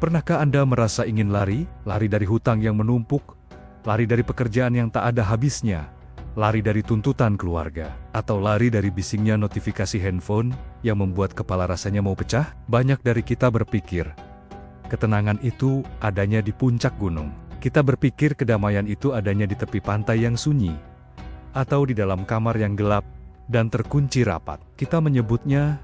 Pernahkah Anda merasa ingin lari? Lari dari hutang yang menumpuk, lari dari pekerjaan yang tak ada habisnya, lari dari tuntutan keluarga, atau lari dari bisingnya notifikasi handphone yang membuat kepala rasanya mau pecah? Banyak dari kita berpikir, ketenangan itu adanya di puncak gunung. Kita berpikir kedamaian itu adanya di tepi pantai yang sunyi, atau di dalam kamar yang gelap dan terkunci rapat. Kita menyebutnya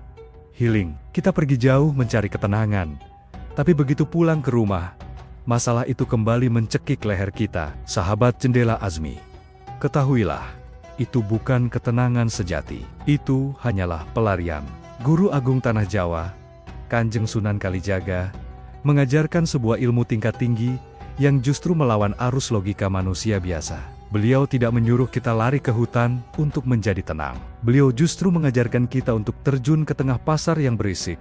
healing. Kita pergi jauh mencari ketenangan, tapi begitu pulang ke rumah, masalah itu kembali mencekik leher kita. Sahabat Jendela Azmi, ketahuilah, itu bukan ketenangan sejati. Itu hanyalah pelarian. Guru Agung Tanah Jawa, Kanjeng Sunan Kalijaga, mengajarkan sebuah ilmu tingkat tinggi yang justru melawan arus logika manusia biasa. Beliau tidak menyuruh kita lari ke hutan untuk menjadi tenang. Beliau justru mengajarkan kita untuk terjun ke tengah pasar yang berisik,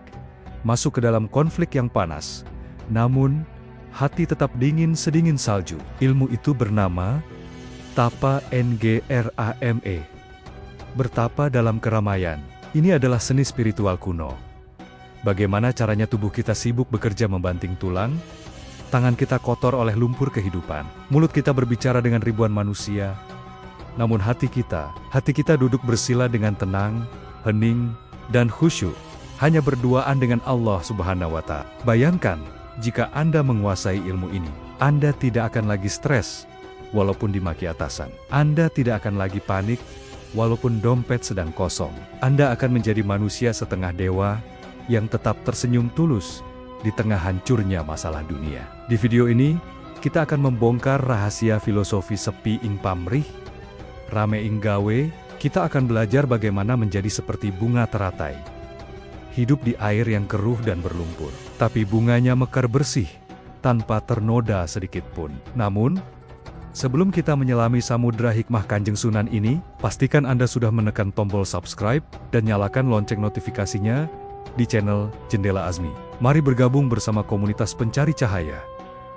masuk ke dalam konflik yang panas, namun hati tetap dingin sedingin salju. Ilmu itu bernama Tapa Ngrame. Bertapa dalam keramaian. Ini adalah seni spiritual kuno. Bagaimana caranya tubuh kita sibuk bekerja membanting tulang, tangan kita kotor oleh lumpur kehidupan, mulut kita berbicara dengan ribuan manusia, namun hati kita duduk bersila dengan tenang, hening, dan khusyuk, hanya berduaan dengan Allah Subhanahu wa Ta'ala. Bayangkan, jika Anda menguasai ilmu ini, Anda tidak akan lagi stres, walaupun dimaki atasan. Anda tidak akan lagi panik, walaupun dompet sedang kosong. Anda akan menjadi manusia setengah dewa, yang tetap tersenyum tulus di tengah hancurnya masalah dunia. Di video ini, kita akan membongkar rahasia filosofi sepi ing pamrih, rame ing gawe. Kita akan belajar bagaimana menjadi seperti bunga teratai, hidup di air yang keruh dan berlumpur, tapi bunganya mekar bersih, tanpa ternoda sedikit pun. Namun, sebelum kita menyelami samudra hikmah Kanjeng Sunan ini, pastikan Anda sudah menekan tombol subscribe dan nyalakan lonceng notifikasinya di channel Jendela Azmi. Mari bergabung bersama komunitas pencari cahaya,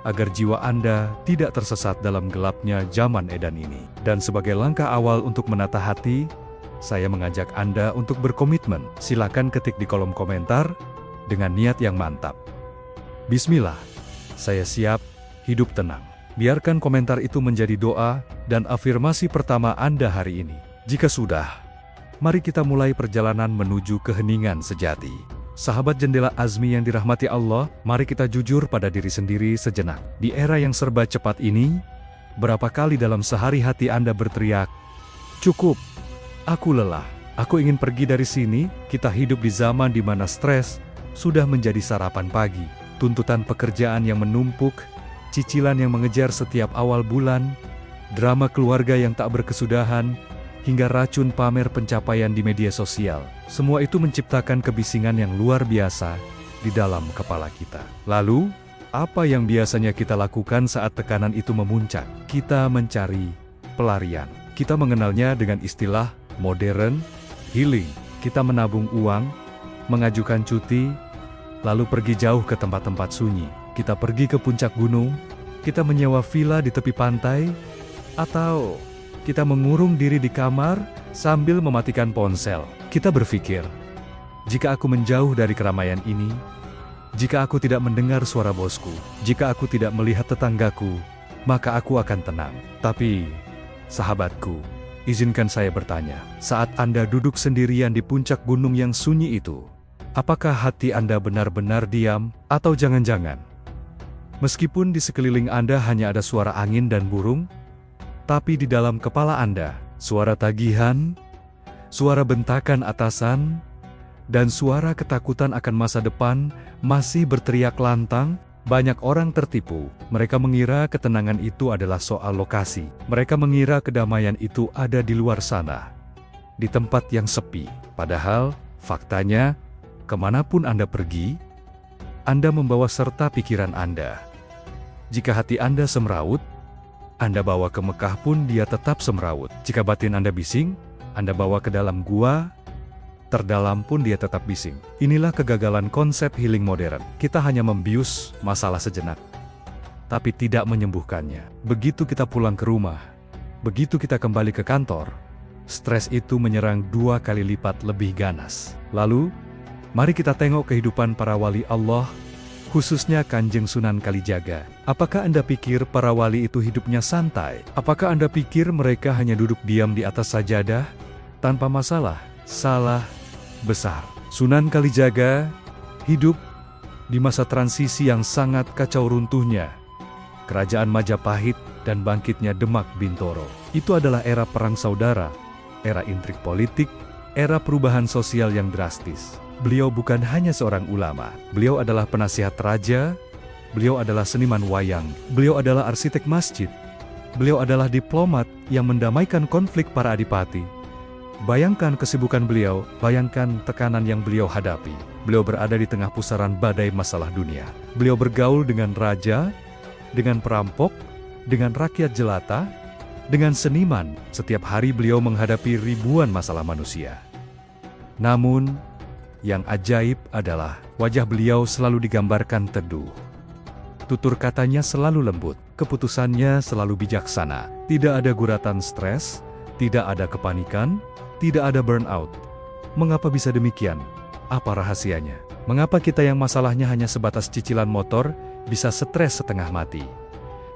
agar jiwa Anda tidak tersesat dalam gelapnya zaman edan ini. Dan sebagai langkah awal untuk menata hati, saya mengajak Anda untuk berkomitmen. Silakan ketik di kolom komentar dengan niat yang mantap. Bismillah, saya siap hidup tenang. Biarkan komentar itu menjadi doa dan afirmasi pertama Anda hari ini. Jika sudah, mari kita mulai perjalanan menuju keheningan sejati. Sahabat Jendela Azmi yang dirahmati Allah, mari kita jujur pada diri sendiri sejenak. Di era yang serba cepat ini, berapa kali dalam sehari hati Anda berteriak, "Cukup, aku lelah, aku ingin pergi dari sini." Kita hidup di zaman di mana stres sudah menjadi sarapan pagi. Tuntutan pekerjaan yang menumpuk, cicilan yang mengejar setiap awal bulan, drama keluarga yang tak berkesudahan, hingga racun pamer pencapaian di media sosial. Semua itu menciptakan kebisingan yang luar biasa di dalam kepala kita. Lalu, apa yang biasanya kita lakukan saat tekanan itu memuncak? Kita mencari pelarian. Kita mengenalnya dengan istilah modern healing. Kita menabung uang, mengajukan cuti, lalu pergi jauh ke tempat-tempat sunyi. Kita pergi ke puncak gunung, kita menyewa villa di tepi pantai, atau kita mengurung diri di kamar sambil mematikan ponsel. Kita berpikir, jika aku menjauh dari keramaian ini, jika aku tidak mendengar suara bosku, jika aku tidak melihat tetanggaku, maka aku akan tenang. Tapi, sahabatku, izinkan saya bertanya, saat Anda duduk sendirian di puncak gunung yang sunyi itu, apakah hati Anda benar-benar diam, atau jangan-jangan, meskipun di sekeliling Anda hanya ada suara angin dan burung, tapi di dalam kepala Anda, suara tagihan, suara bentakan atasan, dan suara ketakutan akan masa depan masih berteriak lantang? Banyak orang tertipu. Mereka mengira ketenangan itu adalah soal lokasi. Mereka mengira kedamaian itu ada di luar sana, di tempat yang sepi. Padahal, faktanya, kemanapun Anda pergi, Anda membawa serta pikiran Anda. Jika hati Anda semrawut, Anda bawa ke Mekah pun dia tetap semrawut. Jika batin Anda bising, Anda bawa ke dalam gua terdalam pun dia tetap bising. Inilah kegagalan konsep healing modern. Kita hanya membius masalah sejenak, tapi tidak menyembuhkannya. Begitu kita pulang ke rumah, begitu kita kembali ke kantor, stres itu menyerang 2 kali lipat lebih ganas. Lalu, mari kita tengok kehidupan para wali Allah, khususnya Kanjeng Sunan Kalijaga. Apakah Anda pikir para wali itu hidupnya santai? Apakah Anda pikir mereka hanya duduk diam di atas sajadah tanpa masalah? Salah besar. Sunan Kalijaga hidup di masa transisi yang sangat kacau runtuhnya Kerajaan Majapahit dan bangkitnya Demak Bintoro. Itu adalah era perang saudara, era intrik politik, era perubahan sosial yang drastis. Beliau bukan hanya seorang ulama, beliau adalah penasihat raja, beliau adalah seniman wayang, beliau adalah arsitek masjid, beliau adalah diplomat yang mendamaikan konflik para adipati. Bayangkan kesibukan beliau, bayangkan tekanan yang beliau hadapi. Beliau berada di tengah pusaran badai masalah dunia. Beliau bergaul dengan raja, dengan perampok, dengan rakyat jelata, dengan seniman. Setiap hari beliau menghadapi ribuan masalah manusia. Namun, yang ajaib adalah wajah beliau selalu digambarkan teduh. Tutur katanya selalu lembut, keputusannya selalu bijaksana. Tidak ada guratan stres, tidak ada kepanikan, tidak ada burnout. Mengapa bisa demikian? Apa rahasianya? Mengapa kita yang masalahnya hanya sebatas cicilan motor, bisa stres setengah mati?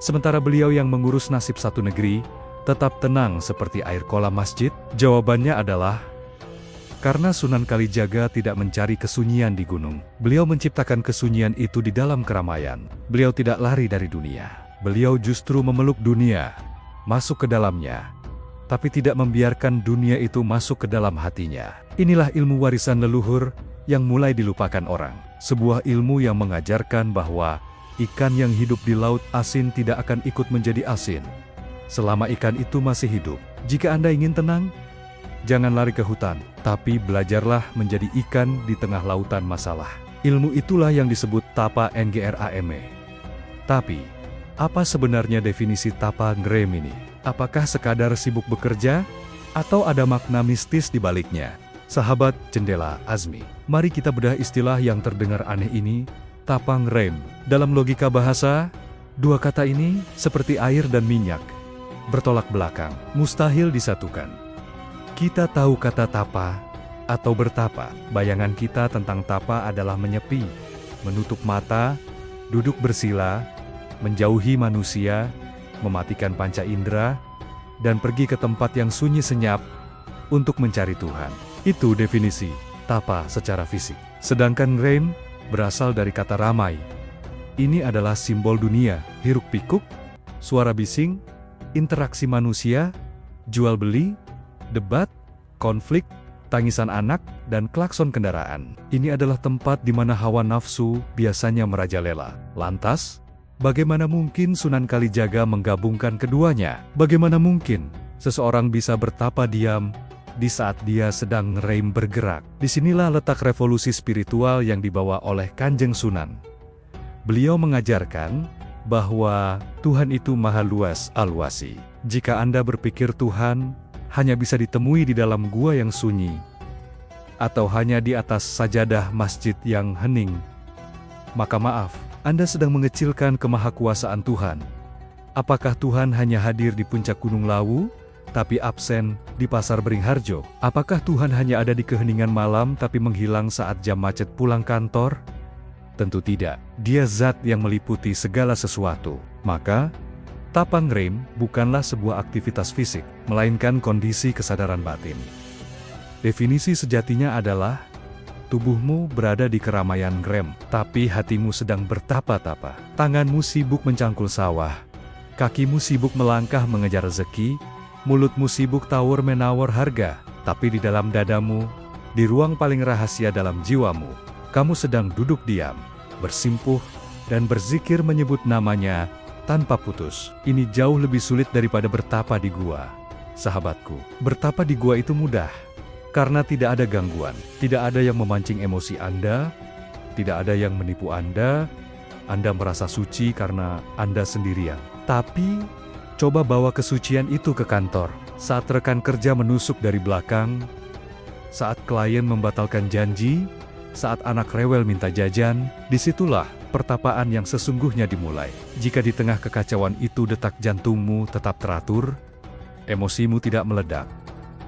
Sementara beliau yang mengurus nasib satu negeri, tetap tenang seperti air kolam masjid? Jawabannya adalah, karena Sunan Kalijaga tidak mencari kesunyian di gunung. Beliau menciptakan kesunyian itu di dalam keramaian. Beliau tidak lari dari dunia. Beliau justru memeluk dunia, masuk ke dalamnya, tapi tidak membiarkan dunia itu masuk ke dalam hatinya. Inilah ilmu warisan leluhur yang mulai dilupakan orang. Sebuah ilmu yang mengajarkan bahwa ikan yang hidup di laut asin tidak akan ikut menjadi asin selama ikan itu masih hidup. Jika Anda ingin tenang, jangan lari ke hutan, tapi belajarlah menjadi ikan di tengah lautan masalah. Ilmu itulah yang disebut tapa ngrame. Tapi, apa sebenarnya definisi tapa ngrem ini? Apakah sekadar sibuk bekerja, atau ada makna mistis di baliknya? Sahabat Jendela Azmi, mari kita bedah istilah yang terdengar aneh ini, tapa ngrem. Dalam logika bahasa, dua kata ini seperti air dan minyak, bertolak belakang, mustahil disatukan. Kita tahu kata tapa atau bertapa. Bayangan kita tentang tapa adalah menyepi, menutup mata, duduk bersila, menjauhi manusia, mematikan panca indera, dan pergi ke tempat yang sunyi senyap untuk mencari Tuhan. Itu definisi tapa secara fisik. Sedangkan ngrem berasal dari kata ramai. Ini adalah simbol dunia, hiruk-pikuk, suara bising, interaksi manusia, jual beli, debat, konflik, tangisan anak, dan klakson kendaraan. Ini adalah tempat di mana hawa nafsu biasanya merajalela. Lantas, bagaimana mungkin Sunan Kalijaga menggabungkan keduanya? Bagaimana mungkin seseorang bisa bertapa diam di saat dia sedang ngerem bergerak? Disinilah letak revolusi spiritual yang dibawa oleh Kanjeng Sunan. Beliau mengajarkan bahwa Tuhan itu maha luas alwasi. Jika Anda berpikir Tuhan hanya bisa ditemui di dalam gua yang sunyi, atau hanya di atas sajadah masjid yang hening, maka maaf, Anda sedang mengecilkan kemahakuasaan Tuhan. Apakah Tuhan hanya hadir di puncak Gunung Lawu, tapi absen di Pasar Beringharjo? Apakah Tuhan hanya ada di keheningan malam tapi menghilang saat jam macet pulang kantor? Tentu tidak. Dia zat yang meliputi segala sesuatu. Maka, tapa ngrem bukanlah sebuah aktivitas fisik, melainkan kondisi kesadaran batin. Definisi sejatinya adalah, tubuhmu berada di keramaian ngrem, tapi hatimu sedang bertapa-tapa. Tanganmu sibuk mencangkul sawah, kakimu sibuk melangkah mengejar rezeki, mulutmu sibuk tawur-menawar harga, tapi di dalam dadamu, di ruang paling rahasia dalam jiwamu, kamu sedang duduk diam, bersimpuh, dan berzikir menyebut namanya tanpa putus. Ini jauh lebih sulit daripada bertapa di gua. Sahabatku, bertapa di gua itu mudah, karena tidak ada gangguan, tidak ada yang memancing emosi Anda, tidak ada yang menipu Anda merasa suci karena Anda sendirian. Tapi, coba bawa kesucian itu ke kantor, saat rekan kerja menusuk dari belakang, saat klien membatalkan janji, saat anak rewel minta jajan, disitulah pertapaan yang sesungguhnya dimulai. Jika di tengah kekacauan itu detak jantungmu tetap teratur, emosimu tidak meledak,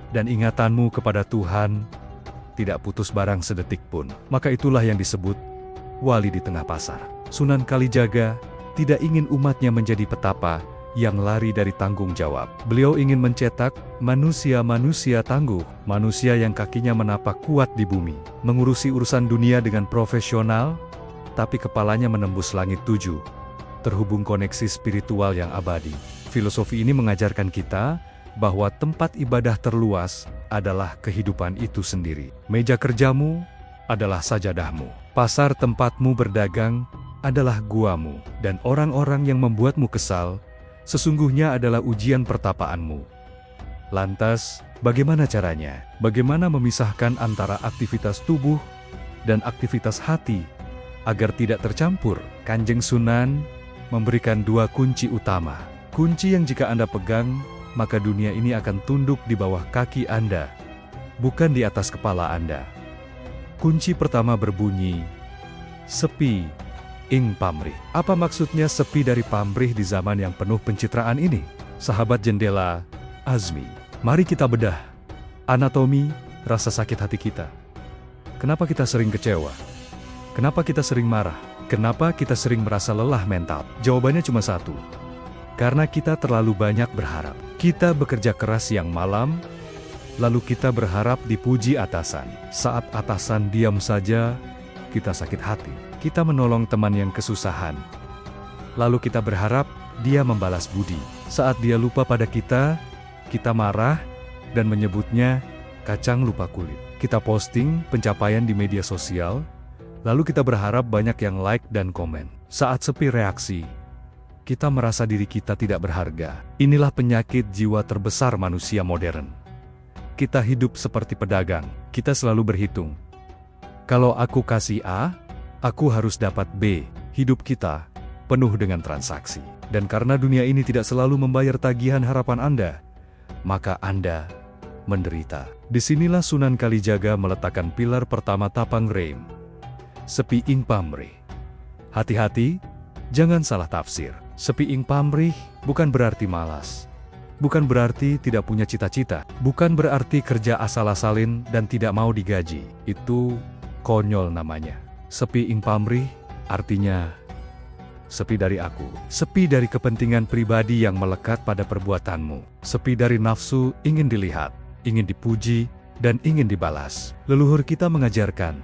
dan ingatanmu kepada Tuhan tidak putus barang sedetik pun, maka itulah yang disebut wali di tengah pasar. Sunan Kalijaga tidak ingin umatnya menjadi petapa yang lari dari tanggung jawab. Beliau ingin mencetak manusia-manusia tangguh, manusia yang kakinya menapak kuat di bumi, mengurusi urusan dunia dengan profesional, tapi kepalanya menembus langit tujuh, terhubung koneksi spiritual yang abadi. Filosofi ini mengajarkan kita bahwa tempat ibadah terluas adalah kehidupan itu sendiri. Meja kerjamu adalah sajadahmu. Pasar tempatmu berdagang adalah guamu. Dan orang-orang yang membuatmu kesal sesungguhnya adalah ujian pertapaanmu. Lantas, bagaimana caranya? Bagaimana memisahkan antara aktivitas tubuh dan aktivitas hati agar tidak tercampur? Kanjeng Sunan memberikan dua kunci utama. Kunci yang jika Anda pegang, maka dunia ini akan tunduk di bawah kaki Anda, bukan di atas kepala Anda. Kunci pertama berbunyi, sepi ing pamrih. Apa maksudnya sepi dari pamrih di zaman yang penuh pencitraan ini? Sahabat jendela Azmi, mari kita bedah anatomi rasa sakit hati kita. Kenapa kita sering kecewa? Kenapa kita sering marah? Kenapa kita sering merasa lelah mental? Jawabannya cuma satu. Karena kita terlalu banyak berharap. Kita bekerja keras siang malam, lalu kita berharap dipuji atasan. Saat atasan diam saja, kita sakit hati. Kita menolong teman yang kesusahan, lalu kita berharap dia membalas budi. Saat dia lupa pada kita marah dan menyebutnya kacang lupa kulit. Kita posting pencapaian di media sosial, lalu kita berharap banyak yang like dan komen. Saat sepi reaksi, kita merasa diri kita tidak berharga. Inilah penyakit jiwa terbesar manusia modern. Kita hidup seperti pedagang. Kita selalu berhitung. Kalau aku kasih A, aku harus dapat B. Hidup kita penuh dengan transaksi. Dan karena dunia ini tidak selalu membayar tagihan harapan Anda, maka Anda menderita. Disinilah Sunan Kalijaga meletakkan pilar pertama Tapang Reim, sepi ing pamrih. Hati-hati, jangan salah tafsir. Sepi ing pamrih bukan berarti malas. Bukan berarti tidak punya cita-cita. Bukan berarti kerja asal-asalin dan tidak mau digaji. Itu konyol namanya. Sepi ing pamrih artinya sepi dari aku. Sepi dari kepentingan pribadi yang melekat pada perbuatanmu. Sepi dari nafsu ingin dilihat, ingin dipuji, dan ingin dibalas. Leluhur kita mengajarkan,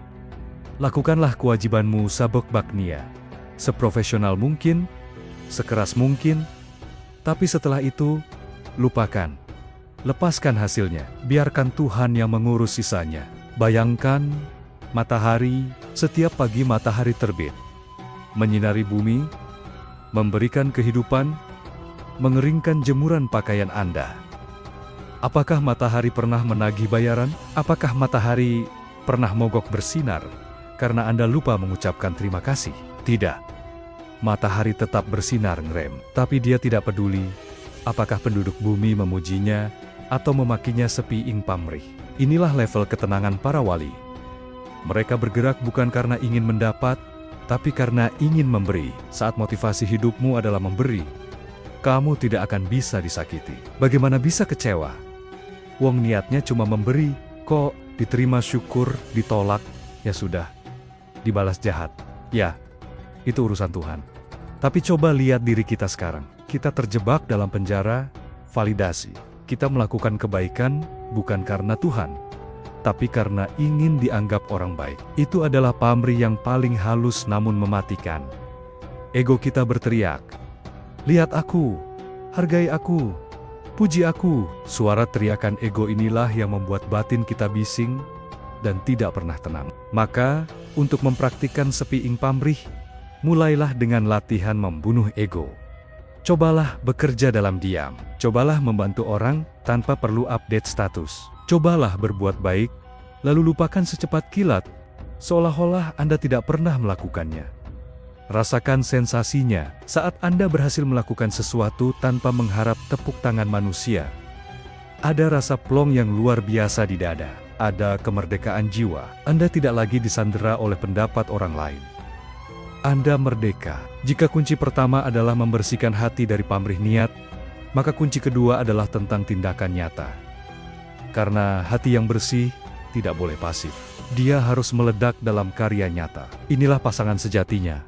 lakukanlah kewajibanmu sabok baknia, seprofesional mungkin, sekeras mungkin, tapi setelah itu, lupakan. Lepaskan hasilnya, biarkan Tuhan yang mengurus sisanya. Bayangkan, matahari, setiap pagi matahari terbit, menyinari bumi, memberikan kehidupan, mengeringkan jemuran pakaian Anda. Apakah matahari pernah menagih bayaran? Apakah matahari pernah mogok bersinar karena Anda lupa mengucapkan terima kasih? Tidak. Matahari tetap bersinar ngerem, tapi dia tidak peduli apakah penduduk bumi memujinya atau memakinya sepi ing pamrih. Inilah level ketenangan para wali. Mereka bergerak bukan karena ingin mendapat, tapi karena ingin memberi. Saat motivasi hidupmu adalah memberi, kamu tidak akan bisa disakiti. Bagaimana bisa kecewa? Wong niatnya cuma memberi, kok diterima syukur, ditolak, ya sudah, dibalas jahat. Ya, itu urusan Tuhan. Tapi coba lihat diri kita sekarang. Kita terjebak dalam penjara validasi. Kita melakukan kebaikan bukan karena Tuhan, tapi karena ingin dianggap orang baik. Itu adalah pamrih yang paling halus namun mematikan. Ego kita berteriak, lihat aku, hargai aku, puji aku. Suara teriakan ego inilah yang membuat batin kita bising dan tidak pernah tenang. Maka, untuk mempraktikkan sepi ing pamrih, mulailah dengan latihan membunuh ego. Cobalah bekerja dalam diam. Cobalah membantu orang tanpa perlu update status. Cobalah berbuat baik, lalu lupakan secepat kilat, seolah-olah Anda tidak pernah melakukannya. Rasakan sensasinya saat Anda berhasil melakukan sesuatu tanpa mengharap tepuk tangan manusia. Ada rasa plong yang luar biasa di dada. Ada kemerdekaan jiwa. Anda tidak lagi disandera oleh pendapat orang lain. Anda merdeka. Jika kunci pertama adalah membersihkan hati dari pamrih niat, maka kunci kedua adalah tentang tindakan nyata. Karena hati yang bersih tidak boleh pasif. Dia harus meledak dalam karya nyata. Inilah pasangan sejatinya.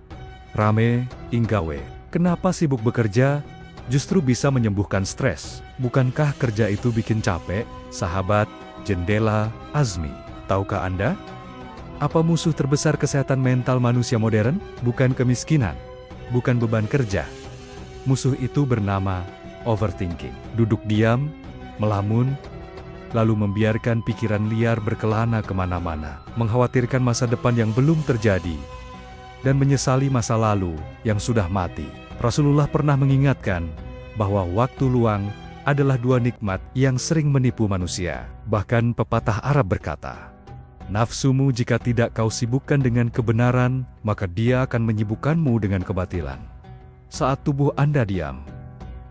Rame Inggawe. Kenapa sibuk bekerja justru bisa menyembuhkan stres? Bukankah kerja itu bikin capek? Sahabat Jendela Azmi, tahukah Anda? Apa musuh terbesar kesehatan mental manusia modern? Bukan kemiskinan, bukan beban kerja. Musuh itu bernama overthinking. Duduk diam, melamun, lalu membiarkan pikiran liar berkelana kemana-mana, mengkhawatirkan masa depan yang belum terjadi, dan menyesali masa lalu yang sudah mati. Rasulullah pernah mengingatkan bahwa waktu luang adalah dua nikmat yang sering menipu manusia. Bahkan pepatah Arab berkata, "Nafsumu jika tidak kau sibukkan dengan kebenaran, maka dia akan menyibukkanmu dengan kebatilan." Saat tubuh Anda diam,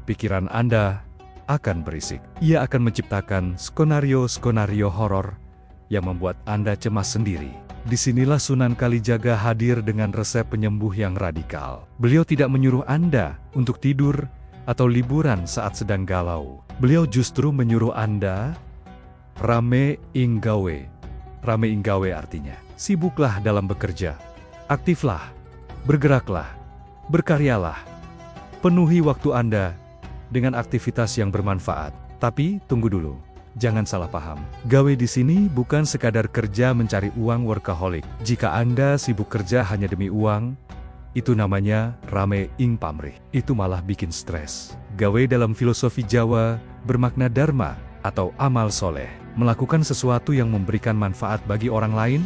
pikiran Anda akan berisik. Ia akan menciptakan skenario-skenario horor yang membuat Anda cemas sendiri. Disinilah Sunan Kalijaga hadir dengan resep penyembuh yang radikal. Beliau tidak menyuruh Anda untuk tidur atau liburan saat sedang galau. Beliau justru menyuruh Anda rame inggawe. Rame inggawe artinya, sibuklah dalam bekerja. Aktiflah, bergeraklah, berkaryalah. Penuhi waktu Anda dengan aktivitas yang bermanfaat. Tapi tunggu dulu, jangan salah paham. Gawe di sini bukan sekadar kerja mencari uang workaholic. Jika Anda sibuk kerja hanya demi uang, itu namanya rame ing pamrih. Itu malah bikin stres. Gawe dalam filosofi Jawa bermakna dharma atau amal soleh. Melakukan sesuatu yang memberikan manfaat bagi orang lain,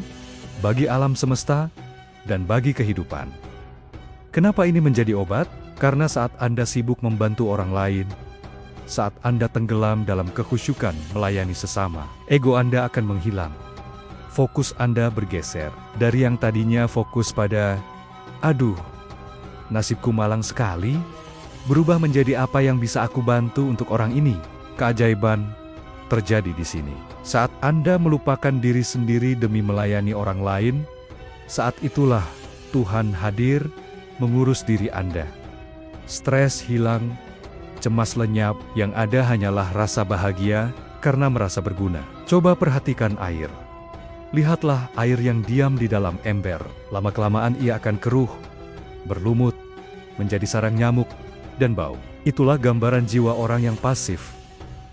bagi alam semesta, dan bagi kehidupan. Kenapa ini menjadi obat? Karena saat Anda sibuk membantu orang lain, saat Anda tenggelam dalam kekhusyukan melayani sesama, ego Anda akan menghilang. Fokus Anda bergeser dari yang tadinya fokus pada, "Aduh, nasibku malang sekali," berubah menjadi apa yang bisa aku bantu untuk orang ini. Keajaiban terjadi di sini. Saat Anda melupakan diri sendiri demi melayani orang lain, saat itulah Tuhan hadir mengurus diri Anda. Stres hilang, cemas lenyap, yang ada hanyalah rasa bahagia karena merasa berguna. Coba perhatikan air. Lihatlah air yang diam di dalam ember. Lama-kelamaan ia akan keruh, berlumut, menjadi sarang nyamuk, dan bau. Itulah gambaran jiwa orang yang pasif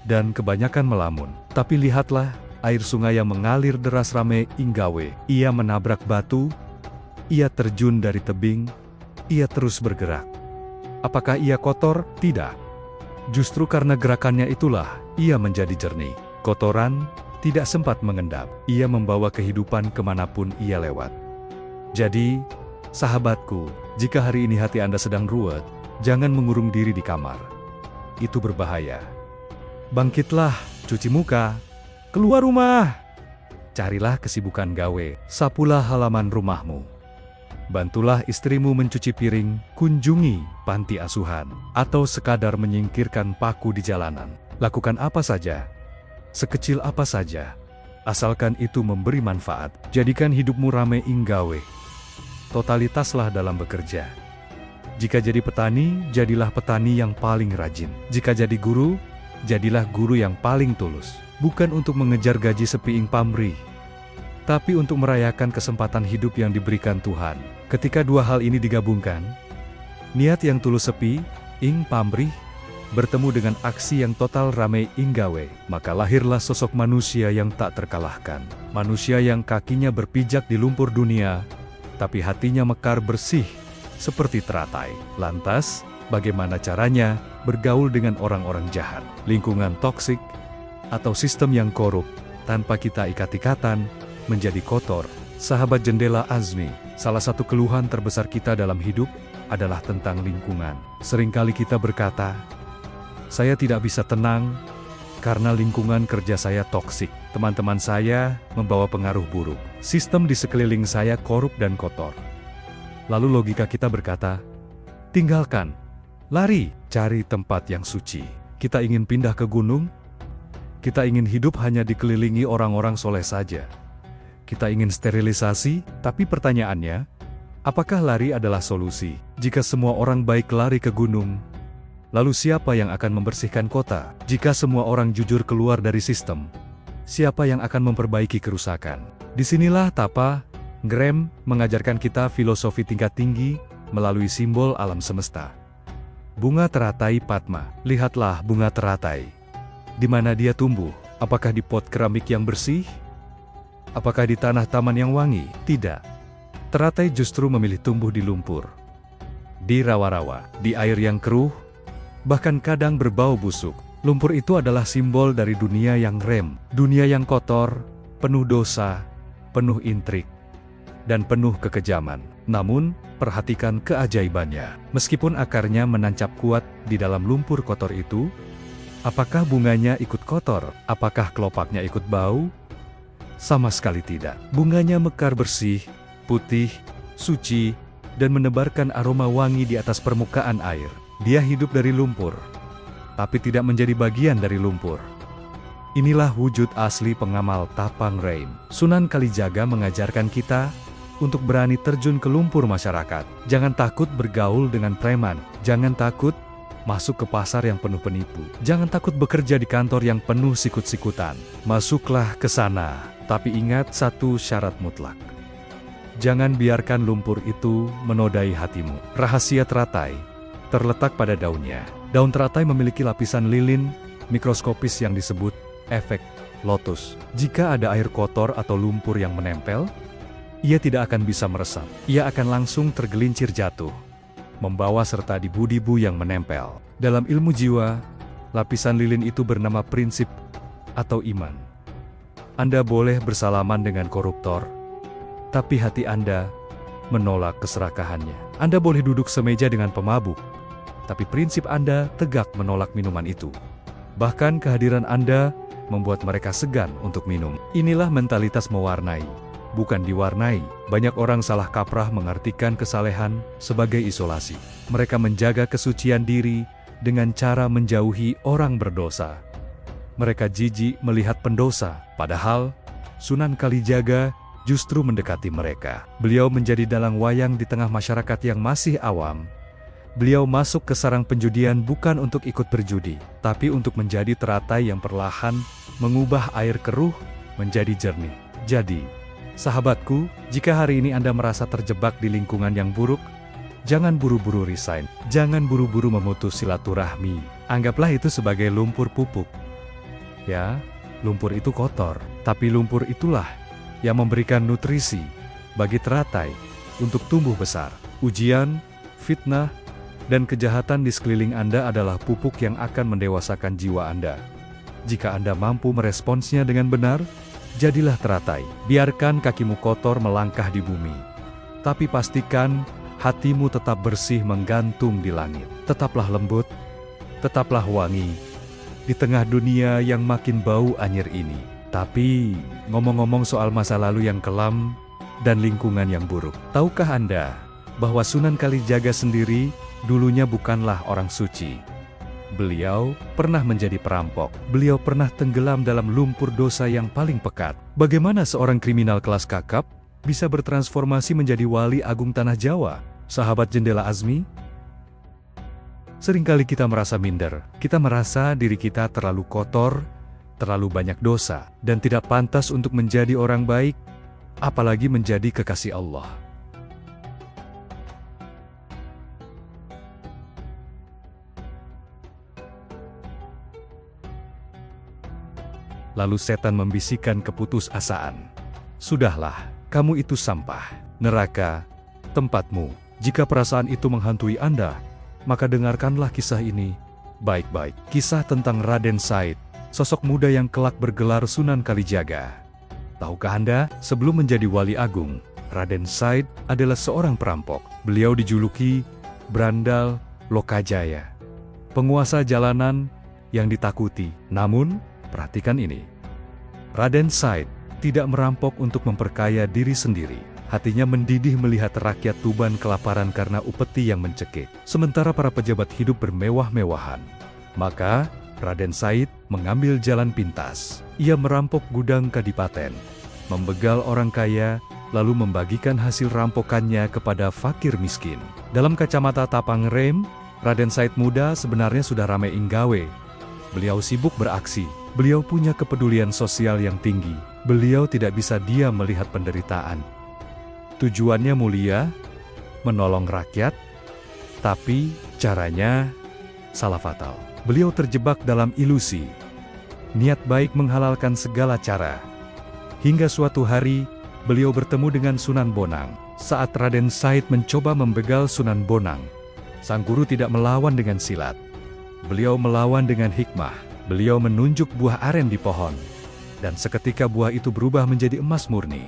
dan kebanyakan melamun. Tapi lihatlah air sungai yang mengalir deras rame inggawe. Ia menabrak batu, ia terjun dari tebing, ia terus bergerak. Apakah ia kotor? Tidak. Justru karena gerakannya itulah, ia menjadi jernih. Kotoran tidak sempat mengendap. Ia membawa kehidupan kemanapun ia lewat. Jadi, sahabatku, jika hari ini hati Anda sedang ruwet, jangan mengurung diri di kamar. Itu berbahaya. Bangkitlah, cuci muka, keluar rumah. Carilah kesibukan gawe, sapulah halaman rumahmu. Bantulah istrimu mencuci piring, kunjungi panti asuhan, atau sekadar menyingkirkan paku di jalanan. Lakukan apa saja, sekecil apa saja, asalkan itu memberi manfaat. Jadikan hidupmu rame inggawe. Totalitaslah dalam bekerja. Jika jadi petani, jadilah petani yang paling rajin. Jika jadi guru, jadilah guru yang paling tulus. Bukan untuk mengejar gaji sepiing pamrih, tapi untuk merayakan kesempatan hidup yang diberikan Tuhan. Ketika dua hal ini digabungkan, niat yang tulus sepi, ing pamrih, bertemu dengan aksi yang total rame inggawe, maka lahirlah sosok manusia yang tak terkalahkan. Manusia yang kakinya berpijak di lumpur dunia, tapi hatinya mekar bersih, seperti teratai. Lantas, bagaimana caranya bergaul dengan orang-orang jahat, lingkungan toksik, atau sistem yang korup, tanpa kita ikat-ikatan, menjadi kotor? Sahabat Jendela Azmi, salah satu keluhan terbesar kita dalam hidup adalah tentang lingkungan. Seringkali kita berkata, "Saya tidak bisa tenang karena lingkungan kerja saya toksik. Teman-teman saya membawa pengaruh buruk. Sistem di sekeliling saya korup dan kotor." Lalu logika kita berkata, "Tinggalkan, lari, cari tempat yang suci." Kita ingin pindah ke gunung, kita ingin hidup hanya dikelilingi orang-orang soleh saja. Kita ingin sterilisasi, tapi pertanyaannya, apakah lari adalah solusi? Jika semua orang baik lari ke gunung, lalu siapa yang akan membersihkan kota? Jika semua orang jujur keluar dari sistem, siapa yang akan memperbaiki kerusakan? Disinilah Tapa Graham mengajarkan kita filosofi tingkat tinggi, melalui simbol alam semesta. Bunga teratai Padma. Lihatlah bunga teratai. Di mana dia tumbuh? Apakah di pot keramik yang bersih? Apakah di tanah taman yang wangi? Tidak. Teratai justru memilih tumbuh di lumpur, di rawa-rawa, di air yang keruh, bahkan kadang berbau busuk. Lumpur itu adalah simbol dari dunia yang rem, dunia yang kotor, penuh dosa, penuh intrik, dan penuh kekejaman. Namun, perhatikan keajaibannya. Meskipun akarnya menancap kuat di dalam lumpur kotor itu, apakah bunganya ikut kotor? Apakah kelopaknya ikut bau? Sama sekali tidak. Bunganya mekar bersih, putih, suci, dan menebarkan aroma wangi di atas permukaan air. Dia hidup dari lumpur, tapi tidak menjadi bagian dari lumpur. Inilah wujud asli pengamal Tapang Reim. Sunan Kalijaga mengajarkan kita untuk berani terjun ke lumpur masyarakat. Jangan takut bergaul dengan preman. Jangan takut masuk ke pasar yang penuh penipu. Jangan takut bekerja di kantor yang penuh sikut-sikutan. Masuklah ke sana, tapi ingat satu syarat mutlak. Jangan biarkan lumpur itu menodai hatimu. Rahasia teratai terletak pada daunnya. Daun teratai memiliki lapisan lilin mikroskopis yang disebut efek lotus. Jika ada air kotor atau lumpur yang menempel, ia tidak akan bisa meresap. Ia akan langsung tergelincir jatuh, membawa serta debu-debu yang menempel. Dalam ilmu jiwa, lapisan lilin itu bernama prinsip atau iman. Anda boleh bersalaman dengan koruptor, tapi hati Anda menolak keserakahannya. Anda boleh duduk semeja dengan pemabuk, tapi prinsip Anda tegak menolak minuman itu. Bahkan kehadiran Anda membuat mereka segan untuk minum. Inilah mentalitas mewarnai, bukan diwarnai. Banyak orang salah kaprah mengartikan kesalehan sebagai isolasi. Mereka menjaga kesucian diri dengan cara menjauhi orang berdosa. Mereka jijik melihat pendosa, padahal Sunan Kalijaga justru mendekati mereka. Beliau menjadi dalang wayang di tengah masyarakat yang masih awam. Beliau masuk ke sarang penjudian bukan untuk ikut berjudi, tapi untuk menjadi teratai yang perlahan mengubah air keruh menjadi jernih. Jadi, sahabatku, jika hari ini Anda merasa terjebak di lingkungan yang buruk, jangan buru-buru resign. Jangan buru-buru memutus silaturahmi. Anggaplah itu sebagai lumpur pupuk. Ya, lumpur itu kotor, tapi lumpur itulah yang memberikan nutrisi bagi teratai untuk tumbuh besar. Ujian, fitnah, dan kejahatan di sekeliling Anda adalah pupuk yang akan mendewasakan jiwa Anda. Jika Anda mampu meresponsnya dengan benar, jadilah teratai. Biarkan kakimu kotor melangkah di bumi, tapi pastikan hatimu tetap bersih menggantung di langit. Tetaplah lembut, tetaplah wangi, di tengah dunia yang makin bau anyir ini. Tapi, ngomong-ngomong soal masa lalu yang kelam dan lingkungan yang buruk, tahukah Anda bahwa Sunan Kalijaga sendiri dulunya bukanlah orang suci? Beliau pernah menjadi perampok. Beliau pernah tenggelam dalam lumpur dosa yang paling pekat. Bagaimana seorang kriminal kelas kakap bisa bertransformasi menjadi wali agung tanah Jawa? Sahabat Jendela Azmi, seringkali kita merasa minder. Kita merasa diri kita terlalu kotor, terlalu banyak dosa, dan tidak pantas untuk menjadi orang baik, apalagi menjadi kekasih Allah. Lalu setan membisikkan keputusasaan. Sudahlah, kamu itu sampah, neraka, tempatmu. Jika perasaan itu menghantui Anda, maka dengarkanlah kisah ini baik-baik. Kisah tentang Raden Said, sosok muda yang kelak bergelar Sunan Kalijaga. Tahukah Anda, sebelum menjadi wali agung, Raden Said adalah seorang perampok. Beliau dijuluki Brandal Lokajaya, penguasa jalanan yang ditakuti. Namun, perhatikan ini. Raden Said tidak merampok untuk memperkaya diri sendiri. Hatinya mendidih melihat rakyat Tuban kelaparan karena upeti yang mencekik. Sementara para pejabat hidup bermewah-mewahan. Maka, Raden Said mengambil jalan pintas. Ia merampok gudang kadipaten, membegal orang kaya, lalu membagikan hasil rampokannya kepada fakir miskin. Dalam kacamata Tapang Reim, Raden Said muda sebenarnya sudah ramai inggawe. Beliau sibuk beraksi. Beliau punya kepedulian sosial yang tinggi. Beliau tidak bisa diam melihat penderitaan. Tujuannya mulia, menolong rakyat, tapi caranya salah fatal. Beliau terjebak dalam ilusi, niat baik menghalalkan segala cara. Hingga suatu hari, beliau bertemu dengan Sunan Bonang. Saat Raden Said mencoba membegal Sunan Bonang, sang guru tidak melawan dengan silat. Beliau melawan dengan hikmah. Beliau menunjuk buah aren di pohon, dan seketika buah itu berubah menjadi emas murni.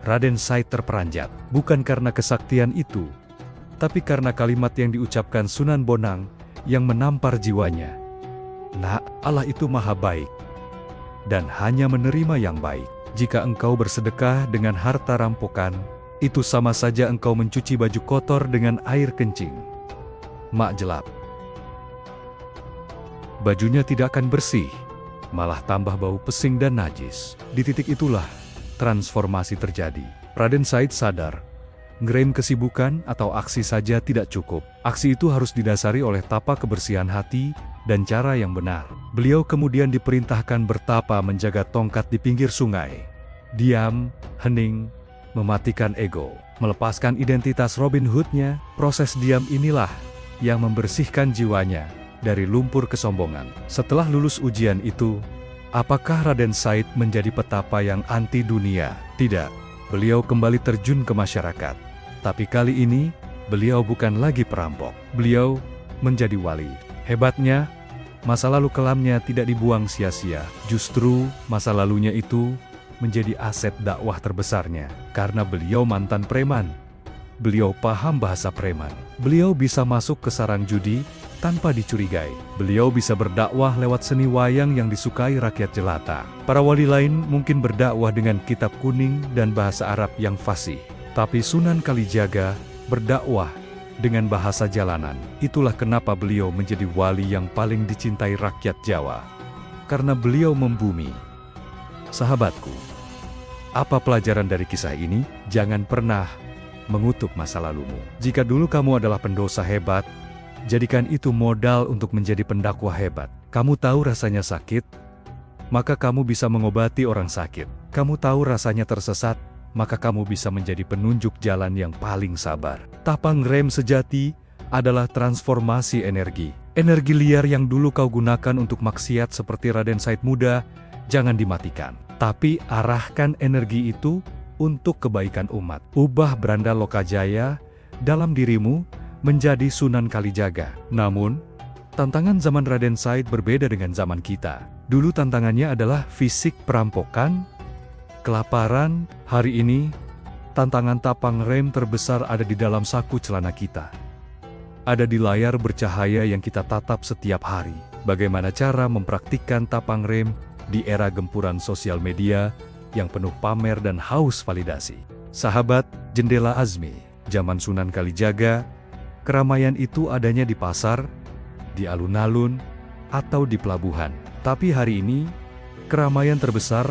Raden Said terperanjat, bukan karena kesaktian itu, tapi karena kalimat yang diucapkan Sunan Bonang yang menampar jiwanya. Nak, Allah itu maha baik, dan hanya menerima yang baik. Jika engkau bersedekah dengan harta rampokan, itu sama saja engkau mencuci baju kotor dengan air kencing. Mak jelap. Bajunya tidak akan bersih, malah tambah bau pesing dan najis. Di titik itulah transformasi terjadi. Raden Said sadar, ngerem kesibukan atau aksi saja tidak cukup. Aksi itu harus didasari oleh tapa kebersihan hati dan cara yang benar. Beliau kemudian diperintahkan bertapa menjaga tongkat di pinggir sungai. Diam, hening, mematikan ego, melepaskan identitas Robin Hood-nya. Proses diam inilah yang membersihkan jiwanya dari lumpur kesombongan. Setelah lulus ujian itu, apakah Raden Said menjadi petapa yang anti dunia? Tidak. Beliau kembali terjun ke masyarakat. Tapi kali ini, beliau bukan lagi perampok. Beliau menjadi wali. Hebatnya, masa lalu kelamnya tidak dibuang sia-sia. Justru, masa lalunya itu menjadi aset dakwah terbesarnya. Karena beliau mantan preman. Beliau paham bahasa preman. Beliau bisa masuk ke sarang judi tanpa dicurigai. Beliau bisa berdakwah lewat seni wayang yang disukai rakyat jelata. Para wali lain mungkin berdakwah dengan kitab kuning dan bahasa Arab yang fasih. Tapi Sunan Kalijaga berdakwah dengan bahasa jalanan. Itulah kenapa beliau menjadi wali yang paling dicintai rakyat Jawa. Karena beliau membumi. Sahabatku, apa pelajaran dari kisah ini? Jangan pernah mengutuk masa lalumu. Jika dulu kamu adalah pendosa hebat, jadikan itu modal untuk menjadi pendakwah hebat. Kamu tahu rasanya sakit, maka kamu bisa mengobati orang sakit. Kamu tahu rasanya tersesat, maka kamu bisa menjadi penunjuk jalan yang paling sabar. Tapa ngerem sejati adalah transformasi energi. Energi liar yang dulu kau gunakan untuk maksiat seperti Raden Said muda, jangan dimatikan. Tapi arahkan energi itu untuk kebaikan umat. Ubah Branda Lokajaya dalam dirimu menjadi Sunan Kalijaga. Namun, tantangan zaman Raden Said berbeda dengan zaman kita. Dulu tantangannya adalah fisik perampokan, kelaparan. Hari ini, tantangan tapang rem terbesar ada di dalam saku celana kita. Ada di layar bercahaya yang kita tatap setiap hari. Bagaimana cara mempraktikkan tapang rem di era gempuran sosial media yang penuh pamer dan haus validasi. Sahabat Jendela Azmi, zaman Sunan Kalijaga, keramaian itu adanya di pasar, di alun-alun, atau di pelabuhan. Tapi hari ini, keramaian terbesar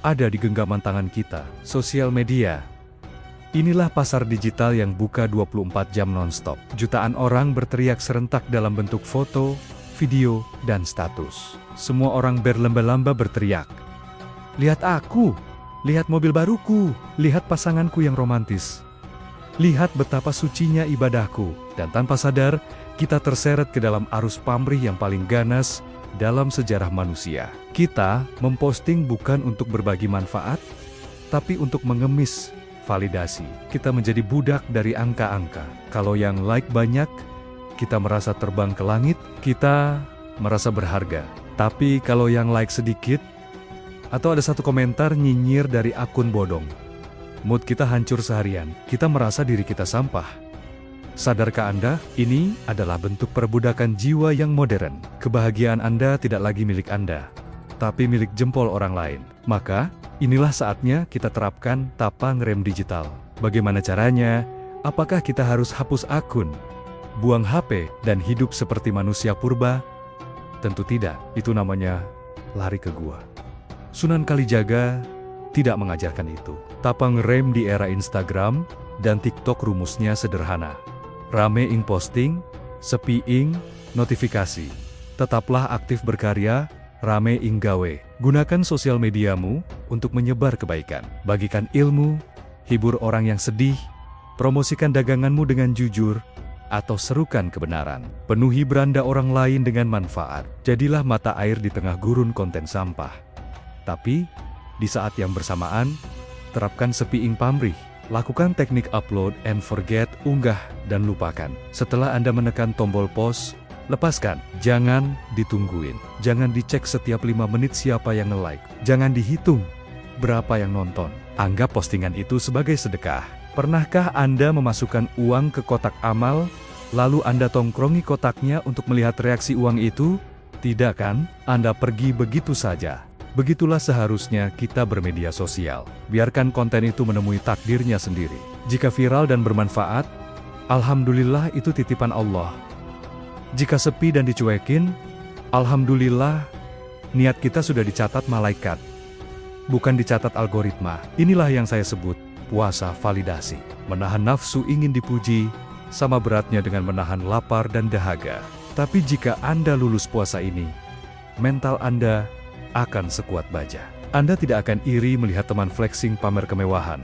ada di genggaman tangan kita, sosial media. Inilah pasar digital yang buka 24 jam non-stop. Jutaan orang berteriak serentak dalam bentuk foto, video, dan status. Semua orang berlomba-lomba berteriak, "Lihat aku, lihat mobil baruku, lihat pasanganku yang romantis. Lihat betapa sucinya ibadahku." Dan tanpa sadar, kita terseret ke dalam arus pamrih yang paling ganas dalam sejarah manusia. Kita memposting bukan untuk berbagi manfaat, tapi untuk mengemis validasi. Kita menjadi budak dari angka-angka. Kalau yang like banyak, kita merasa terbang ke langit, kita merasa berharga. Tapi kalau yang like sedikit, atau ada satu komentar nyinyir dari akun bodong, mood kita hancur seharian. Kita merasa diri kita sampah. Sadarkah Anda, ini adalah bentuk perbudakan jiwa yang modern. Kebahagiaan Anda tidak lagi milik Anda, tapi milik jempol orang lain. Maka, inilah saatnya kita terapkan tapa ngerem digital. Bagaimana caranya? Apakah kita harus hapus akun, buang HP, dan hidup seperti manusia purba? Tentu tidak. Itu namanya lari ke gua. Sunan Kalijaga tidak mengajarkan itu. Tapa ngerem di era Instagram dan TikTok rumusnya sederhana. Rame ing posting, sepi ing notifikasi. Tetaplah aktif berkarya, rame ing gawe. Gunakan sosial mediamu untuk menyebar kebaikan. Bagikan ilmu, hibur orang yang sedih, Promosikan daganganmu dengan jujur, atau serukan kebenaran. Penuhi beranda orang lain dengan manfaat. Jadilah mata air di tengah gurun konten sampah. Tapi, di saat yang bersamaan, terapkan sepi ing pamrih. Lakukan teknik upload and forget, unggah dan lupakan. Setelah Anda menekan tombol post, lepaskan. Jangan ditungguin. Jangan dicek setiap 5 menit siapa yang nge-like. Jangan dihitung berapa yang nonton. Anggap postingan itu sebagai sedekah. Pernahkah Anda memasukkan uang ke kotak amal, lalu Anda tongkrongi kotaknya untuk melihat reaksi uang itu? Tidak kan? Anda pergi begitu saja. Begitulah seharusnya kita bermedia sosial. Biarkan konten itu menemui takdirnya sendiri. Jika viral dan bermanfaat, alhamdulillah itu titipan Allah. Jika sepi dan dicuekin, alhamdulillah, niat kita sudah dicatat malaikat. Bukan dicatat algoritma. Inilah yang saya sebut puasa validasi. Menahan nafsu ingin dipuji, sama beratnya dengan menahan lapar dan dahaga. Tapi jika Anda lulus puasa ini, mental Anda akan sekuat baja. Anda tidak akan iri melihat teman flexing pamer kemewahan.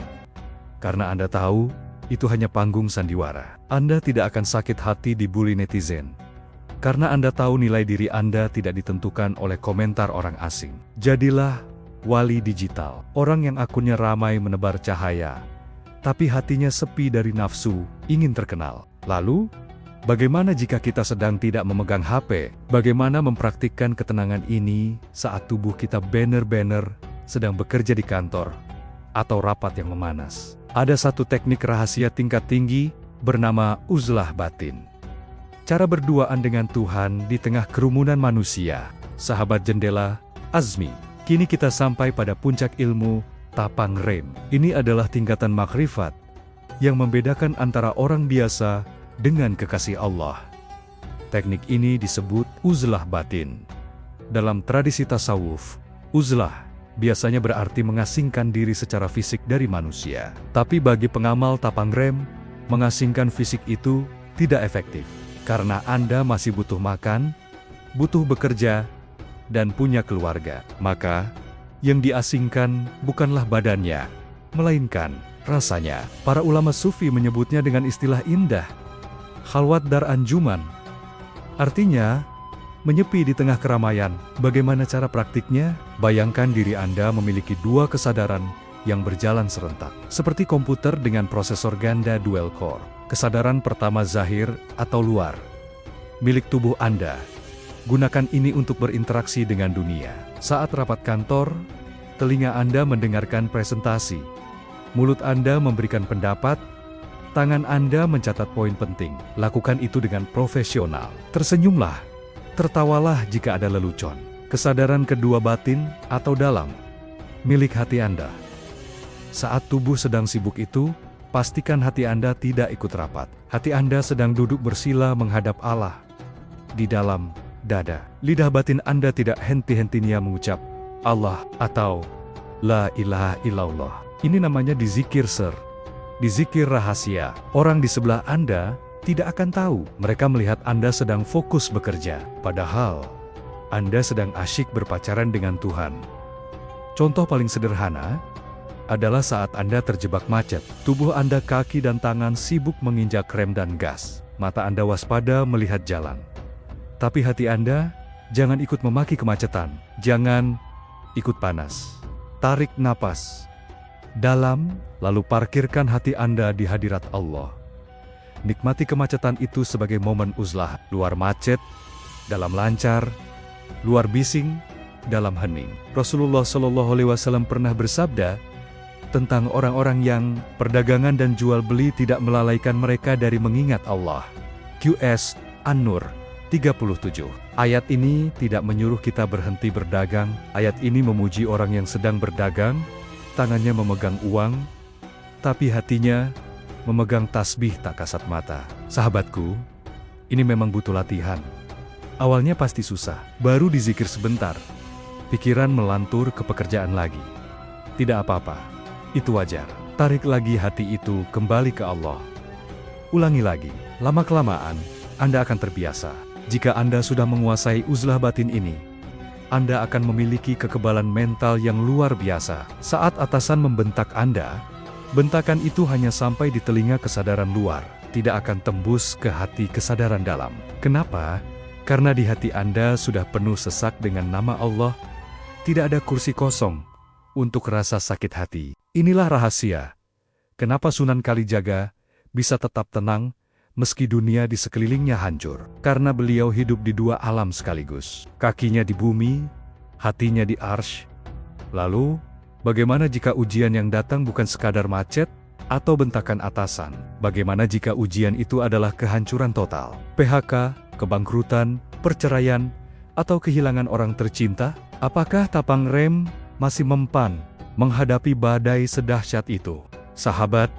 Karena Anda tahu, itu hanya panggung sandiwara. Anda tidak akan sakit hati dibully netizen. Karena Anda tahu nilai diri Anda tidak ditentukan oleh komentar orang asing. Jadilah wali digital. Orang yang akunnya ramai menebar cahaya, tapi hatinya sepi dari nafsu, ingin terkenal. Lalu, bagaimana jika kita sedang tidak memegang HP? Bagaimana mempraktikkan ketenangan ini saat tubuh kita bener-bener sedang bekerja di kantor atau rapat yang memanas? Ada satu teknik rahasia tingkat tinggi bernama uzlah batin. Cara berduaan dengan Tuhan di tengah kerumunan manusia. Sahabat jendela, Azmi. Kini kita sampai pada puncak ilmu tapang rem. Ini adalah tingkatan makrifat yang membedakan antara orang biasa dengan kekasih Allah. Teknik ini disebut uzlah batin. Dalam tradisi tasawuf, uzlah biasanya berarti mengasingkan diri secara fisik dari manusia. Tapi bagi pengamal tapang rem, mengasingkan fisik itu tidak efektif. Karena Anda masih butuh makan, butuh bekerja, dan punya keluarga. Maka, yang diasingkan bukanlah badannya, melainkan rasanya. Para ulama sufi menyebutnya dengan istilah indah, khalwat dar anjuman. Artinya, menyepi di tengah keramaian. Bagaimana cara praktiknya? Bayangkan diri Anda memiliki 2 kesadaran yang berjalan serentak. Seperti komputer dengan prosesor ganda dual core. Kesadaran pertama zahir atau luar, milik tubuh Anda. Gunakan ini untuk berinteraksi dengan dunia. Saat rapat kantor, telinga Anda mendengarkan presentasi. Mulut Anda memberikan pendapat, tangan Anda mencatat poin penting. Lakukan itu dengan profesional. Tersenyumlah, tertawalah jika ada lelucon. Kesadaran kedua batin atau dalam, milik hati Anda. Saat tubuh sedang sibuk itu, pastikan hati Anda tidak ikut rapat. Hati Anda sedang duduk bersila menghadap Allah. Di dalam dada. Lidah batin Anda tidak henti-hentinya mengucap Allah atau La ilaha illallah. Ini namanya dizikir sir. Dizikir rahasia. Orang di sebelah Anda tidak akan tahu. Mereka melihat Anda sedang fokus bekerja. Padahal, Anda sedang asyik berpacaran dengan Tuhan. Contoh paling sederhana adalah saat Anda terjebak macet. Tubuh Anda, kaki dan tangan sibuk menginjak rem dan gas. Mata Anda waspada melihat jalan. Tapi hati Anda, jangan ikut memaki kemacetan. Jangan ikut panas. Tarik napas dalam, lalu parkirkan hati Anda di hadirat Allah. Nikmati kemacetan itu sebagai momen uzlah. Luar macet, dalam lancar. Luar bising, dalam hening. Rasulullah SAW pernah bersabda tentang orang-orang yang perdagangan dan jual beli tidak melalaikan mereka dari mengingat Allah. QS An-Nur 37. Ayat ini tidak menyuruh kita berhenti berdagang. Ayat ini memuji orang yang sedang berdagang, tangannya memegang uang, tapi hatinya memegang tasbih tak kasat mata. Sahabatku, ini memang butuh latihan. Awalnya pasti susah, baru dizikir sebentar, pikiran melantur ke pekerjaan lagi. Tidak apa-apa, itu wajar. Tarik lagi hati itu kembali ke Allah. Ulangi lagi, lama-kelamaan Anda akan terbiasa. Jika Anda sudah menguasai uzlah batin ini, Anda akan memiliki kekebalan mental yang luar biasa. Saat atasan membentak Anda, Bentakan itu hanya sampai di telinga kesadaran luar, tidak akan tembus ke hati kesadaran dalam. Kenapa? Karena di hati Anda sudah penuh sesak dengan nama Allah, tidak ada kursi kosong untuk rasa sakit hati. Inilah rahasia kenapa Sunan Kalijaga bisa tetap tenang meski dunia di sekelilingnya hancur. Karena beliau hidup di dua alam sekaligus. Kakinya di bumi, hatinya di arsy. Lalu, bagaimana jika ujian yang datang bukan sekadar macet atau bentakan atasan? Bagaimana jika ujian itu adalah kehancuran total? PHK, kebangkrutan, perceraian, atau kehilangan orang tercinta? Apakah tapang rem masih mempan menghadapi badai sedahsyat itu? Sahabat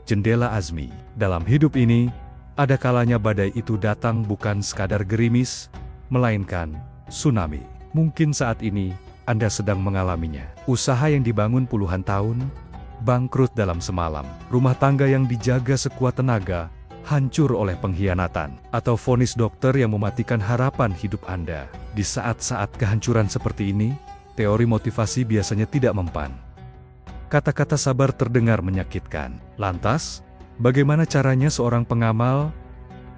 Jendela Azmi, dalam hidup ini, ada kalanya badai itu datang bukan sekadar gerimis, melainkan tsunami. Mungkin saat ini Anda sedang mengalaminya. Usaha yang dibangun puluhan tahun, bangkrut dalam semalam. Rumah tangga yang dijaga sekuat tenaga, hancur oleh pengkhianatan. Atau vonis dokter yang mematikan harapan hidup Anda. Di saat-saat kehancuran seperti ini, teori motivasi biasanya tidak mempan. Kata-kata sabar terdengar menyakitkan. Lantas, bagaimana caranya seorang pengamal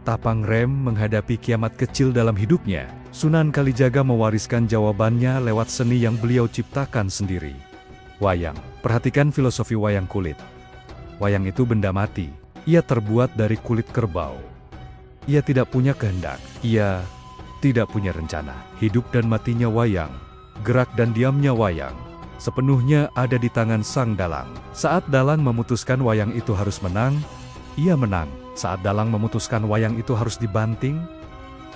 tapang rem menghadapi kiamat kecil dalam hidupnya? Sunan Kalijaga mewariskan jawabannya lewat seni yang beliau ciptakan sendiri. Wayang. Perhatikan filosofi wayang kulit. Wayang itu benda mati. Ia terbuat dari kulit kerbau. Ia tidak punya kehendak. Ia tidak punya rencana. Hidup dan matinya wayang, gerak dan diamnya wayang, sepenuhnya ada di tangan sang dalang. Saat dalang memutuskan wayang itu harus menang, ia menang. Saat dalang memutuskan wayang itu harus dibanting,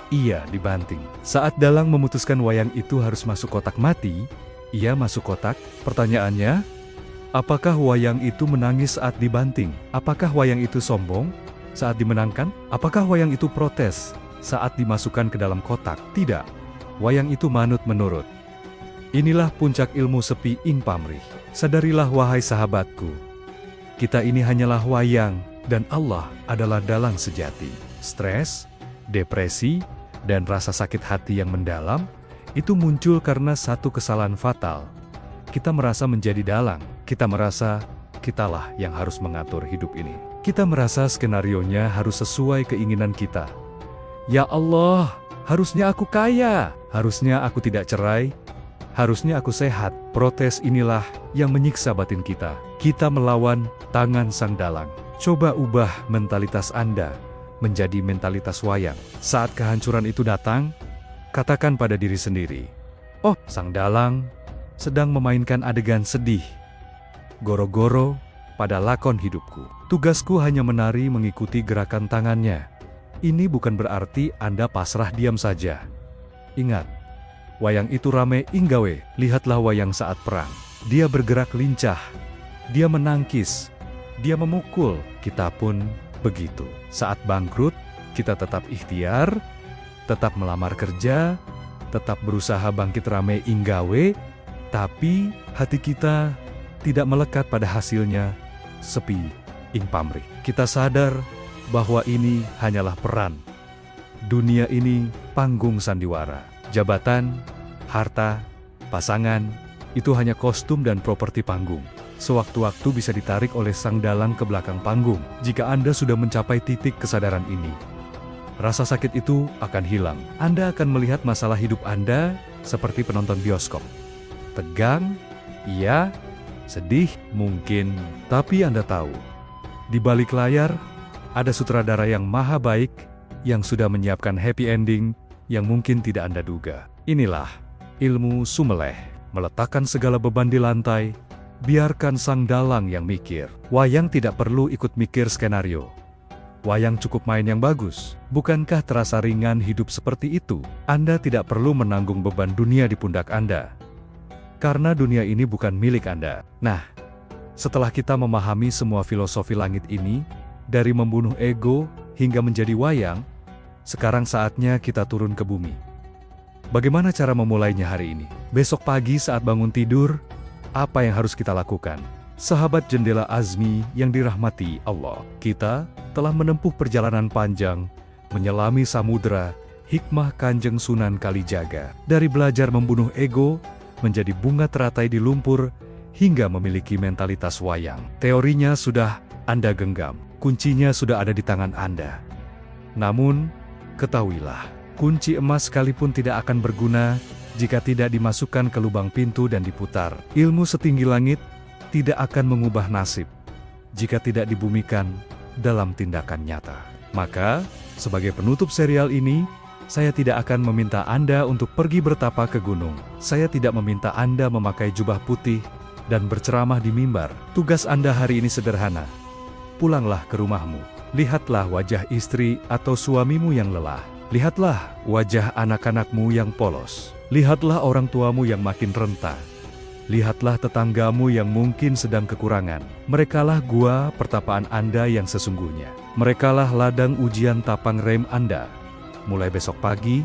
ia dibanting. Saat dalang memutuskan wayang itu harus masuk kotak mati, ia masuk kotak. Pertanyaannya, apakah wayang itu menangis saat dibanting? Apakah wayang itu sombong saat dimenangkan? Apakah wayang itu protes saat dimasukkan ke dalam kotak? Tidak. Wayang itu manut menurut. Inilah puncak ilmu sepi ing pamrih. Sadarilah wahai sahabatku, kita ini hanyalah wayang, dan Allah adalah dalang sejati. Stres, depresi, dan rasa sakit hati yang mendalam, itu muncul karena satu kesalahan fatal. Kita merasa menjadi dalang, kita merasa kitalah yang harus mengatur hidup ini. Kita merasa skenarionya harus sesuai keinginan kita. Ya Allah, harusnya aku kaya, harusnya aku tidak cerai, harusnya aku sehat. Protes inilah yang menyiksa batin kita. Kita melawan tangan sang dalang. Coba ubah mentalitas Anda menjadi mentalitas wayang. Saat kehancuran itu datang, katakan pada diri sendiri, oh, sang dalang sedang memainkan adegan sedih. Goro-goro pada lakon hidupku. Tugasku hanya menari mengikuti gerakan tangannya. Ini bukan berarti Anda pasrah diam saja. Ingat, wayang itu rame inggawe. Lihatlah wayang saat perang. Dia bergerak lincah. Dia menangkis. Dia memukul. Kita pun begitu. Saat bangkrut, kita tetap ikhtiar, tetap melamar kerja, tetap berusaha bangkit rame inggawe, tapi hati kita tidak melekat pada hasilnya, sepi ing pamrih. Kita sadar bahwa ini hanyalah peran. Dunia ini panggung sandiwara. Jabatan, harta, pasangan, itu hanya kostum dan properti panggung. Sewaktu-waktu bisa ditarik oleh sang dalang ke belakang panggung. Jika Anda sudah mencapai titik kesadaran ini, rasa sakit itu akan hilang. Anda akan melihat masalah hidup Anda seperti penonton bioskop. Tegang, iya. Sedih, mungkin. Tapi Anda tahu, di balik layar, ada sutradara yang maha baik, yang sudah menyiapkan happy ending, yang mungkin tidak Anda duga. Inilah ilmu Sumeleh. Meletakkan segala beban di lantai, biarkan sang dalang yang mikir. Wayang tidak perlu ikut mikir skenario. Wayang cukup main yang bagus. Bukankah terasa ringan hidup seperti itu? Anda tidak perlu menanggung beban dunia di pundak Anda. Karena dunia ini bukan milik Anda. Nah, setelah kita memahami semua filosofi langit ini, dari membunuh ego hingga menjadi wayang, sekarang saatnya kita turun ke bumi. Bagaimana cara memulainya hari ini? Besok pagi saat bangun tidur, apa yang harus kita lakukan? Sahabat Jendela Azmi yang dirahmati Allah, kita telah menempuh perjalanan panjang, menyelami samudera, hikmah Kanjeng Sunan Kalijaga. Dari belajar membunuh ego, menjadi bunga teratai di lumpur, hingga memiliki mentalitas wayang. Teorinya sudah Anda genggam, kuncinya sudah ada di tangan Anda. Namun, ketahuilah, kunci emas sekalipun tidak akan berguna jika tidak dimasukkan ke lubang pintu dan diputar. Ilmu setinggi langit tidak akan mengubah nasib jika tidak dibumikan dalam tindakan nyata. Maka, sebagai penutup serial ini, saya tidak akan meminta Anda untuk pergi bertapa ke gunung. Saya tidak meminta Anda memakai jubah putih dan berceramah di mimbar. Tugas Anda hari ini sederhana. Pulanglah ke rumahmu. Lihatlah wajah istri atau suamimu yang lelah. Lihatlah wajah anak-anakmu yang polos. Lihatlah orang tuamu yang makin renta. Lihatlah tetanggamu yang mungkin sedang kekurangan. Merekalah gua pertapaan Anda yang sesungguhnya. Merekalah ladang ujian tapang rem Anda. Mulai besok pagi,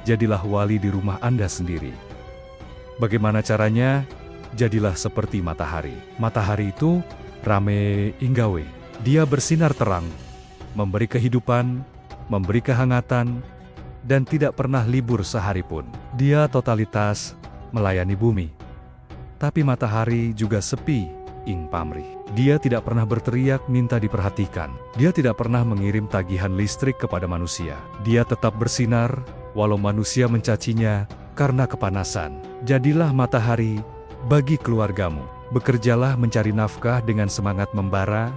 jadilah wali di rumah Anda sendiri. Bagaimana caranya? Jadilah seperti matahari. Matahari itu rame inggawe. Dia bersinar terang, memberi kehidupan, memberi kehangatan, dan tidak pernah libur sehari pun. Dia totalitas melayani bumi. Tapi matahari juga sepi, ing pamrih. Dia tidak pernah berteriak minta diperhatikan. Dia tidak pernah mengirim tagihan listrik kepada manusia. Dia tetap bersinar, walau manusia mencacinya karena kepanasan. Jadilah matahari bagi keluargamu. Bekerjalah mencari nafkah dengan semangat membara,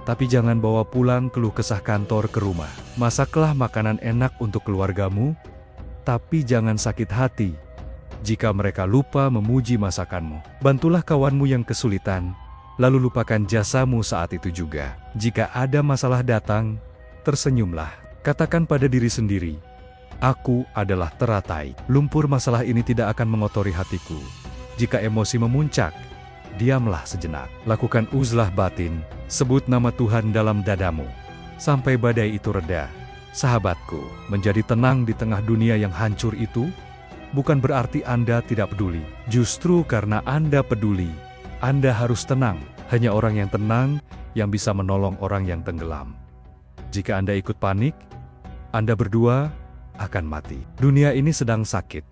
tapi jangan bawa pulang keluh kesah kantor ke rumah. Masaklah makanan enak untuk keluargamu, tapi jangan sakit hati jika mereka lupa memuji masakanmu. Bantulah kawanmu yang kesulitan, lalu lupakan jasamu saat itu juga. Jika ada masalah datang, tersenyumlah. Katakan pada diri sendiri, aku adalah teratai. Lumpur masalah ini tidak akan mengotori hatiku. Jika emosi memuncak, diamlah sejenak. Lakukan uzlah batin, sebut nama Tuhan dalam dadamu, sampai badai itu reda. Sahabatku, menjadi tenang di tengah dunia yang hancur itu bukan berarti Anda tidak peduli. Justru karena Anda peduli, Anda harus tenang. Hanya orang yang tenang yang bisa menolong orang yang tenggelam. Jika Anda ikut panik, Anda berdua akan mati. Dunia ini sedang sakit.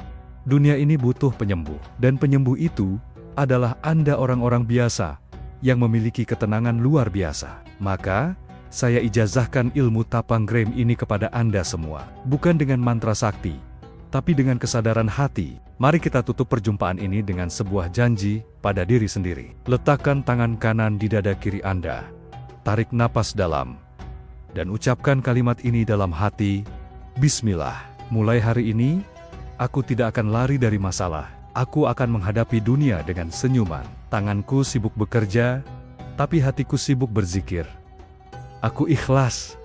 Dunia ini butuh penyembuh. Dan penyembuh itu adalah Anda, orang-orang biasa yang memiliki ketenangan luar biasa. Maka, saya ijazahkan ilmu tapang rem ini kepada Anda semua. Bukan dengan mantra sakti, tapi dengan kesadaran hati. Mari kita tutup perjumpaan ini dengan sebuah janji pada diri sendiri. Letakkan tangan kanan di dada kiri Anda. Tarik napas dalam. Dan ucapkan kalimat ini dalam hati. Bismillah. Mulai hari ini, aku tidak akan lari dari masalah. Aku akan menghadapi dunia dengan senyuman. Tanganku sibuk bekerja, tapi hatiku sibuk berzikir. Aku ikhlas.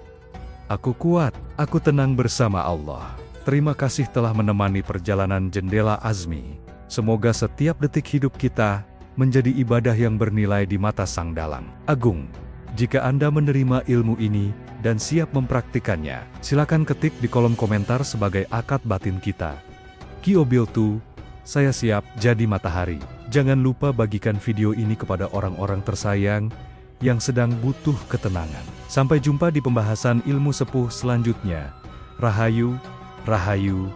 Aku kuat. Aku tenang bersama Allah. Terima kasih telah menemani perjalanan Jendela Azmi. Semoga setiap detik hidup kita menjadi ibadah yang bernilai di mata Sang Dalang Agung. Jika Anda menerima ilmu ini dan siap mempraktikannya, silakan ketik di kolom komentar sebagai akad batin kita. Kiobiltu, saya siap jadi matahari. Jangan lupa bagikan video ini kepada orang-orang tersayang yang sedang butuh ketenangan. Sampai jumpa di pembahasan ilmu sepuh selanjutnya. Rahayu. Rahayu,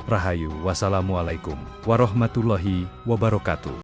Rahayu. Wassalamualaikum warahmatullahi wabarakatuh.